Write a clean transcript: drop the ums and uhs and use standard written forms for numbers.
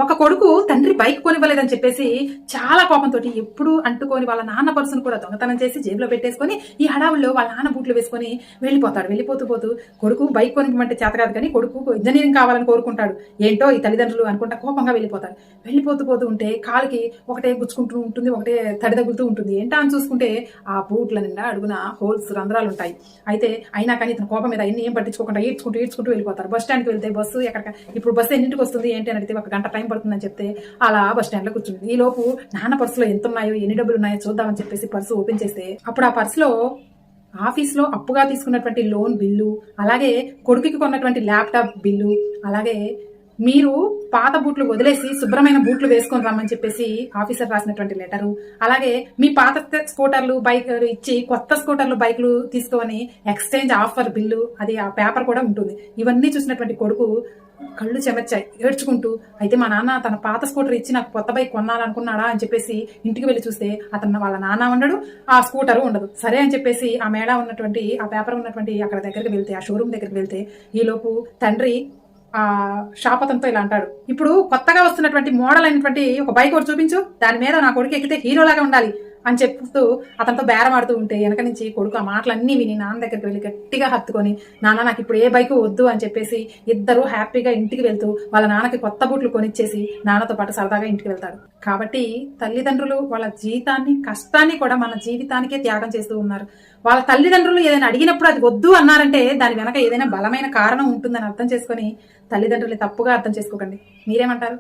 ఒక కొడుకు తండ్రి బైక్ కొనివ్వలేదని చెప్పేసి చాలా కోపంతో ఎప్పుడు అంటుకొని వాళ్ళ నాన్న పర్సును కూడా దొంగతనం చేసి జేబులో పెట్టేసుకొని ఈ హడావుల్లో వాళ్ళ నాన్న బూట్లు వేసుకొని వెళ్ళిపోతాడు. వెళ్ళిపోతూ కొడుకు బైక్ కొనివ్వమంటే చేత కాదు కానీ కొడుకు ఇంజనీరింగ్ కావాలని కోరుకుంటాడు. ఏంటో ఈ తల్లిదండ్రులు అనుకుంటా కోపంగా వెళ్ళిపోతాడు. వెళ్ళిపోతూ ఉంటే కాలుకి ఒకటే గుచ్చుకుంటూ ఉంటుంది, ఒకటే తడి తగులుతూ ఉంటుంది. ఏంటా అని చూసుకుంటే ఆ బూట్ల నిండా అడుగున హోల్స్, రంధ్రాలు ఉంటాయి. అయితే అయినా కానీ ఇతను కోపం మీద అన్ని ఏం పట్టించుకోకుండా ఈడ్చుకుంటూ వెళ్ళిపోతారు. బస్ స్టాండ్కి వెళ్తే బస్సు ఇప్పుడు బస్సు ఎన్నింటికి వస్తుంది ఏంటి అని అడిగితే 1 గంట టైం పడుతుందని చెప్తే అలా బస్ స్టాండ్ లో కూర్చుంది. ఈ లోపు నాన్న పర్సులో ఎంత ఉన్నాయో, ఎన్ని డబ్బులు ఉన్నాయో చూద్దామని చెప్పేసి పర్సు ఓపెన్ చేస్తే అప్పుడు ఆ పర్సులో ఆఫీస్లో అప్పుగా తీసుకున్నటువంటి లోన్ బిల్లు, అలాగే కొడుకుకి కొన్నటువంటి ల్యాప్టాప్ బిల్లు, అలాగే మీరు పాత బూట్లు వదిలేసి శుభ్రమైన బూట్లు వేసుకొని రమ్మని చెప్పేసి ఆఫీసర్ రాసినటువంటి లెటరు, అలాగే మీ పాత స్కూటర్లు బైక్ ఇచ్చి కొత్త స్కూటర్లు బైకులు తీసుకొని ఎక్స్చేంజ్ ఆఫర్ బిల్లు, అది ఆ పేపర్ కూడా ఉంటుంది. ఇవన్నీ చూసినటువంటి కొడుకు కళ్ళు చెమర్చాయి ఏడ్చుకుంటూ. అయితే మా నాన్న తన పాత స్కూటర్ ఇచ్చి నాకు కొత్త బైక్ కొనాలనుకున్నాడా అని చెప్పేసి ఇంటికి వెళ్ళి చూస్తే అతను వాళ్ళ నాన్న ఉండడు, ఆ స్కూటర్ ఉండదు. సరే అని చెప్పేసి ఆ మేడ ఉన్నటువంటి ఆ పేపర్ ఉన్నటువంటి అక్కడ దగ్గరికి వెళ్తే, ఆ షోరూమ్ దగ్గరికి వెళ్తే ఈలోపు తండ్రి ఆ షాప్ అతనితో ఇలా అంటాడు, ఇప్పుడు కొత్తగా వస్తున్నటువంటి మోడల్ అయినటువంటి ఒక బైక్ ఒకటి చూపించు, దాని మీద నా కొడుకు ఎక్కితే హీరోలాగా ఉండాలి అని చెప్తూ అతనితో బేరమాడుతూ ఉంటే వెనక నుంచి కొడుకు ఆ మాటలన్నీ విని నాన్న దగ్గరికి వెళ్ళి గట్టిగా హత్తుకొని, నాన్న నాకు ఇప్పుడు ఏ బైకు వద్దు అని చెప్పేసి ఇద్దరు హ్యాపీగా ఇంటికి వెళ్తూ వాళ్ళ నాన్నకి కొత్త బూట్లు కొనిచ్చేసి నాన్నతో పాటు సరదాగా ఇంటికి వెళ్తాడు. కాబట్టి తల్లిదండ్రులు వాళ్ళ జీవితాన్ని, కష్టాన్ని కూడా మన జీవితానికే త్యాగం చేస్తూ ఉన్నారు. వాళ్ళ తల్లిదండ్రులు ఏదైనా అడిగినప్పుడు అది వద్దు అన్నారంటే దాని వెనక ఏదైనా బలమైన కారణం ఉంటుందని అర్థం చేసుకొని తల్లిదండ్రులు తప్పుగా అర్థం చేసుకోకండి. మీరేమంటారు?